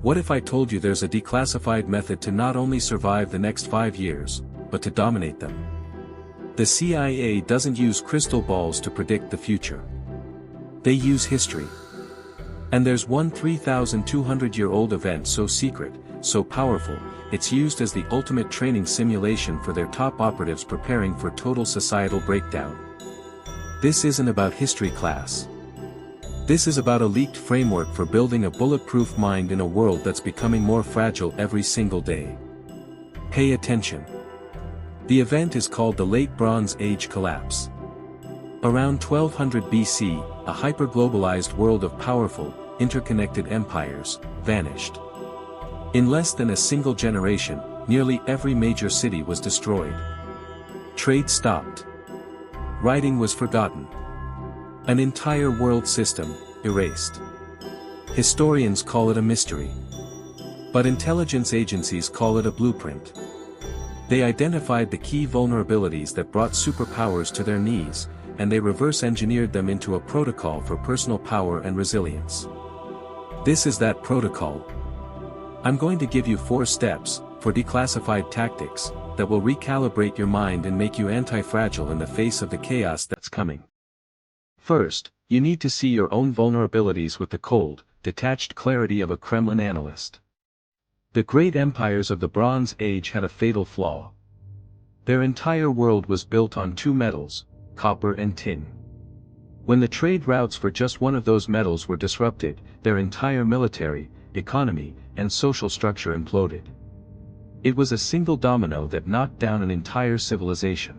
What if I told you there's a declassified method to not only survive the next 5 years, but to dominate them? The CIA doesn't use crystal balls to predict the future. They use history. And there's one 3,200-year-old event so secret, so powerful, it's used as the ultimate training simulation for their top operatives preparing for total societal breakdown. This isn't about history class. This is about a leaked framework for building a bulletproof mind in a world that's becoming more fragile every single day. Pay attention. The event is called the Late Bronze Age Collapse. Around 1200 BC, a hyper-globalized world of powerful, interconnected empires, vanished. In less than a single generation, nearly every major city was destroyed. Trade stopped. Writing was forgotten. An entire world system, erased. Historians call it a mystery. But intelligence agencies call it a blueprint. They identified the key vulnerabilities that brought superpowers to their knees, and they reverse-engineered them into a protocol for personal power and resilience. This is that protocol. I'm going to give you 4 steps, for declassified tactics, that will recalibrate your mind and make you anti-fragile in the face of the chaos that's coming. First, you need to see your own vulnerabilities with the cold, detached clarity of a Kremlin analyst. The great empires of the Bronze Age had a fatal flaw. Their entire world was built on 2 metals, copper and tin. When the trade routes for just one of those metals were disrupted, their entire military, economy, and social structure imploded. It was a single domino that knocked down an entire civilization.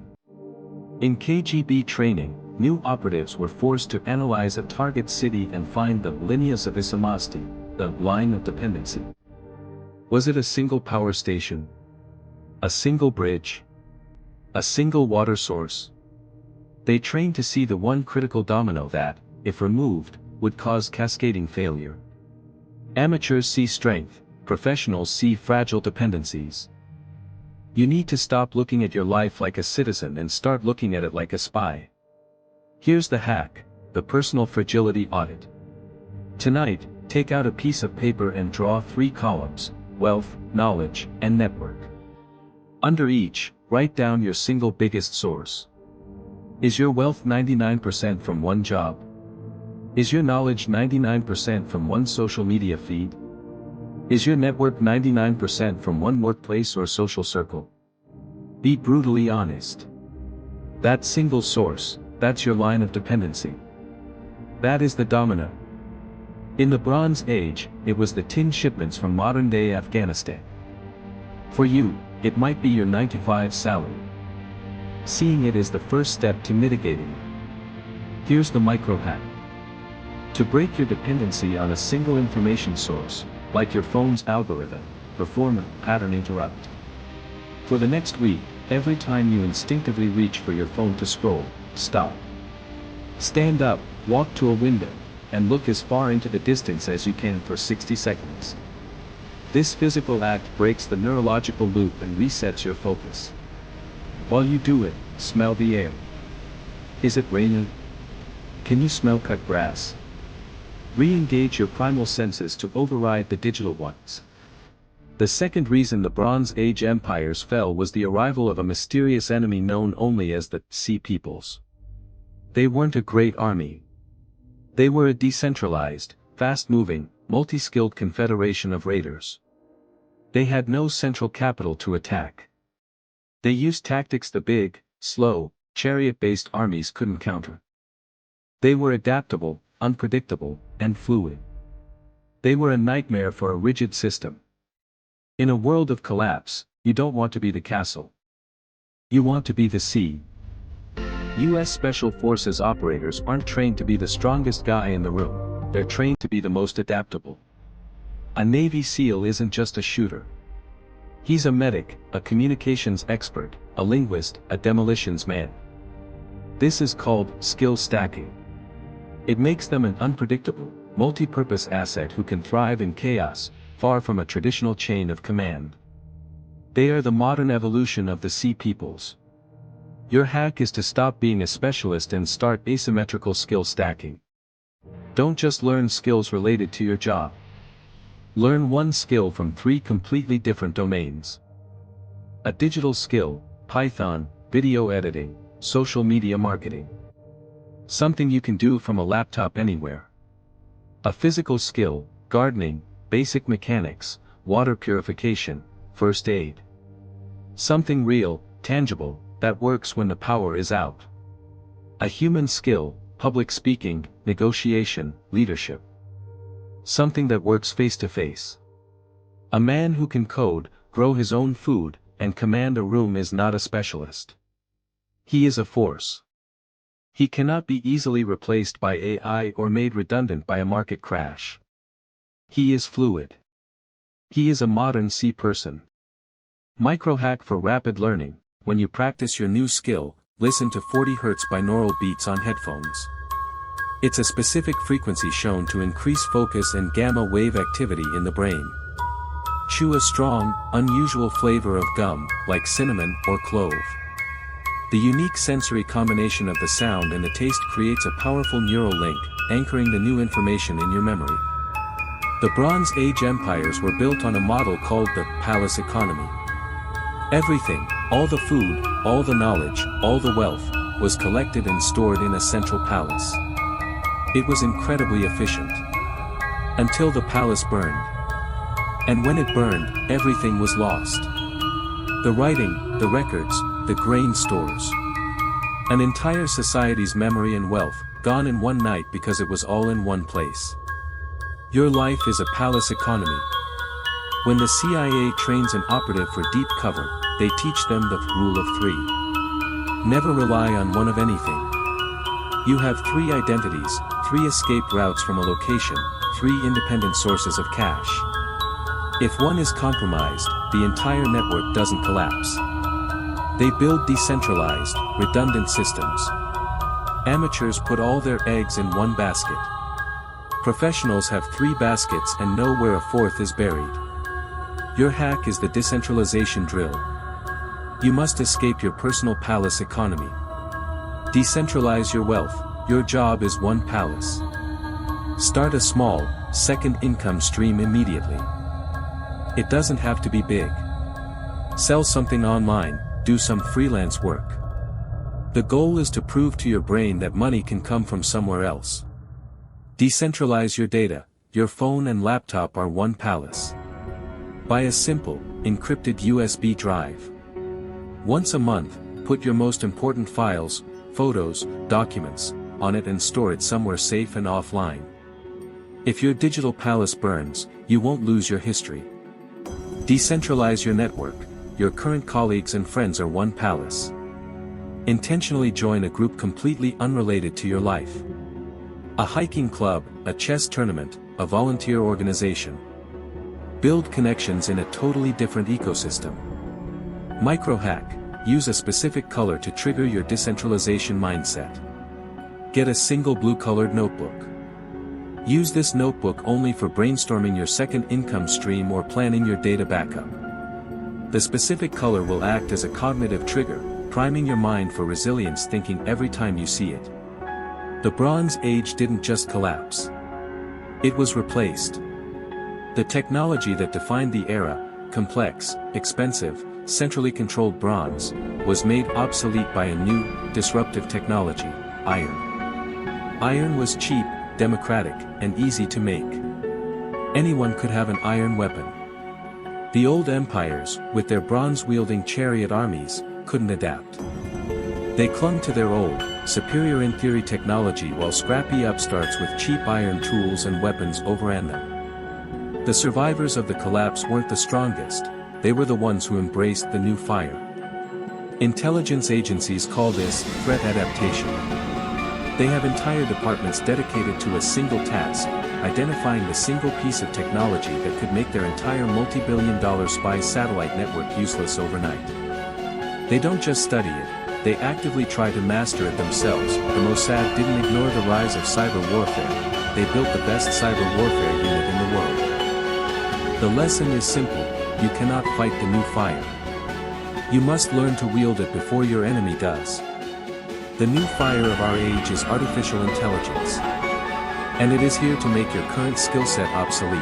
In KGB training, new operatives were forced to analyze a target city and find the lineas of instability, the line of dependency. Was it a single power station? A single bridge? A single water source? They trained to see the one critical domino that, if removed, would cause cascading failure. Amateurs see strength, professionals see fragile dependencies. You need to stop looking at your life like a citizen and start looking at it like a spy. Here's the hack, the personal fragility audit. Tonight, take out a piece of paper and draw 3 columns, wealth, knowledge, and network. Under each, write down your single biggest source. Is your wealth 99% from one job? Is your knowledge 99% from one social media feed? Is your network 99% from one workplace or social circle? Be brutally honest. That single source, that's your line of dependency. That is the domino. In the Bronze Age, it was the tin shipments from modern-day Afghanistan. For you, it might be your 9-to-5 salary. Seeing it is the first step to mitigating it. Here's the micro-hack. To break your dependency on a single information source, like your phone's algorithm, perform a pattern interrupt. For the next week, every time you instinctively reach for your phone to scroll, stop. Stand up, walk to a window, and look as far into the distance as you can for 60 seconds. This physical act breaks the neurological loop and resets your focus. While you do it, smell the air. Is it raining? Can you smell cut grass? Re-engage your primal senses to override the digital ones. The second reason the Bronze Age empires fell was the arrival of a mysterious enemy known only as the Sea Peoples. They weren't a great army. They were a decentralized, fast-moving, multi-skilled confederation of raiders. They had no central capital to attack. They used tactics the big, slow, chariot-based armies couldn't counter. They were adaptable, unpredictable, and fluid. They were a nightmare for a rigid system. In a world of collapse, you don't want to be the castle. You want to be the sea. U.S. Special Forces operators aren't trained to be the strongest guy in the room, they're trained to be the most adaptable. A Navy SEAL isn't just a shooter. He's a medic, a communications expert, a linguist, a demolitions man. This is called skill stacking. It makes them an unpredictable, multi-purpose asset who can thrive in chaos, far from a traditional chain of command. They are the modern evolution of the Sea Peoples. Your hack is to stop being a specialist and start asymmetrical skill stacking. Don't just learn skills related to your job. Learn one skill from 3 completely different domains. A digital skill, Python, video editing, social media marketing. Something you can do from a laptop anywhere. A physical skill, gardening, basic mechanics, water purification, first aid. Something real, tangible, that works when the power is out. A human skill, public speaking, negotiation, leadership. Something that works face to face. A man who can code, grow his own food, and command a room is not a specialist. He is a force. He cannot be easily replaced by AI or made redundant by a market crash. He is fluid. He is a modern C person. Microhack for rapid learning. When you practice your new skill, listen to 40 Hz binaural beats on headphones. It's a specific frequency shown to increase focus and gamma wave activity in the brain. Chew a strong, unusual flavor of gum, like cinnamon or clove. The unique sensory combination of the sound and the taste creates a powerful neural link, anchoring the new information in your memory. The Bronze Age empires were built on a model called the palace economy. Everything, all the food, all the knowledge, all the wealth, was collected and stored in a central palace. It was incredibly efficient. Until the palace burned. And when it burned, everything was lost. The writing, the records, the grain stores. An entire society's memory and wealth, gone in one night because it was all in one place. Your life is a palace economy. When the CIA trains an operative for deep cover, they teach them the rule of 3. Never rely on one of anything. You have 3 identities, 3 escape routes from a location, 3 independent sources of cash. If one is compromised, the entire network doesn't collapse. They build decentralized, redundant systems. Amateurs put all their eggs in one basket. Professionals have 3 baskets and know where a 4th is buried. Your hack is the decentralization drill. You must escape your personal palace economy. Decentralize your wealth. Your job is one palace. Start a small, second income stream immediately. It doesn't have to be big. Sell something online, do some freelance work. The goal is to prove to your brain that money can come from somewhere else. Decentralize your data. Your phone and laptop are one palace. Buy a simple, encrypted USB drive. Once a month, put your most important files, photos, documents, on it and store it somewhere safe and offline. If your digital palace burns, you won't lose your history. Decentralize your network. Your current colleagues and friends are one palace. Intentionally join a group completely unrelated to your life. A hiking club, a chess tournament, a volunteer organization. Build connections in a totally different ecosystem. Microhack. Use a specific color to trigger your decentralization mindset. Get a single blue-colored notebook. Use this notebook only for brainstorming your second income stream or planning your data backup. The specific color will act as a cognitive trigger, priming your mind for resilience thinking every time you see it. The Bronze Age didn't just collapse. It was replaced. The technology that defined the era, complex, expensive, centrally controlled bronze, was made obsolete by a new, disruptive technology, iron. Iron was cheap, democratic, and easy to make. Anyone could have an iron weapon. The old empires, with their bronze-wielding chariot armies, couldn't adapt. They clung to their old, superior-in-theory technology while scrappy upstarts with cheap iron tools and weapons overran them. The survivors of the collapse weren't the strongest. They were the ones who embraced the new fire. Intelligence agencies call this threat adaptation. They have entire departments dedicated to a single task, identifying the single piece of technology that could make their entire multi-billion-dollar spy satellite network useless overnight. They don't just study it, they actively try to master it themselves. The Mossad didn't ignore the rise of cyber warfare. They built the best cyber warfare unit in the world. The lesson is simple. You cannot fight the new fire. You must learn to wield it before your enemy does. The new fire of our age is artificial intelligence. And it is here to make your current skill set obsolete.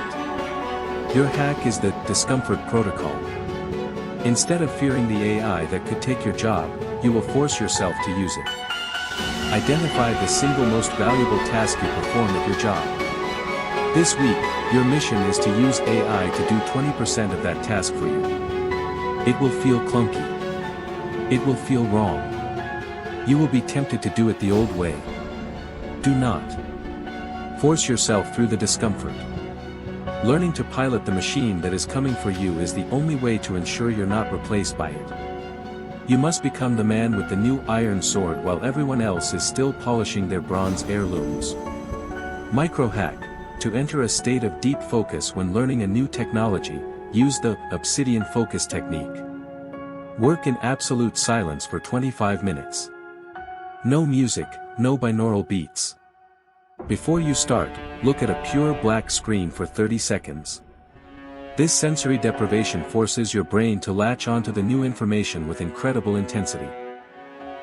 Your hack is the discomfort protocol. Instead of fearing the AI that could take your job, you will force yourself to use it. Identify the single most valuable task you perform at your job. This week, your mission is to use AI to do 20% of that task for you. It will feel clunky. It will feel wrong. You will be tempted to do it the old way. Do not force yourself through the discomfort. Learning to pilot the machine that is coming for you is the only way to ensure you're not replaced by it. You must become the man with the new iron sword while everyone else is still polishing their bronze heirlooms. Microhack: to enter a state of deep focus when learning a new technology, use the obsidian focus technique. Work in absolute silence for 25 minutes. No music, no binaural beats. Before you start, look at a pure black screen for 30 seconds. This sensory deprivation forces your brain to latch onto the new information with incredible intensity.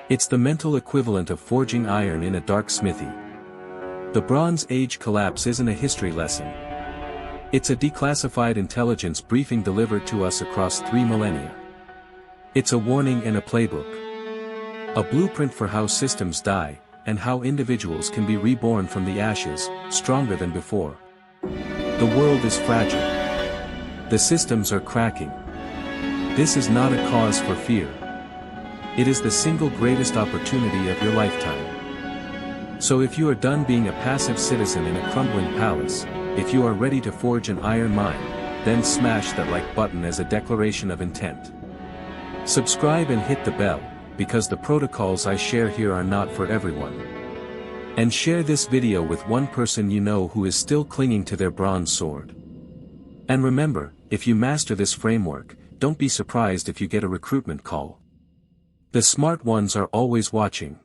It's the mental equivalent of forging iron in a dark smithy. The Bronze Age collapse isn't a history lesson. It's a declassified intelligence briefing delivered to us across 3 millennia. It's a warning and a playbook. A blueprint for how systems die, and how individuals can be reborn from the ashes, stronger than before. The world is fragile. The systems are cracking. This is not a cause for fear. It is the single greatest opportunity of your lifetime. So if you are done being a passive citizen in a crumbling palace, if you are ready to forge an iron mine, then smash that like button as a declaration of intent. Subscribe and hit the bell, because the protocols I share here are not for everyone. And share this video with one person you know who is still clinging to their bronze sword. And remember, if you master this framework, don't be surprised if you get a recruitment call. The smart ones are always watching.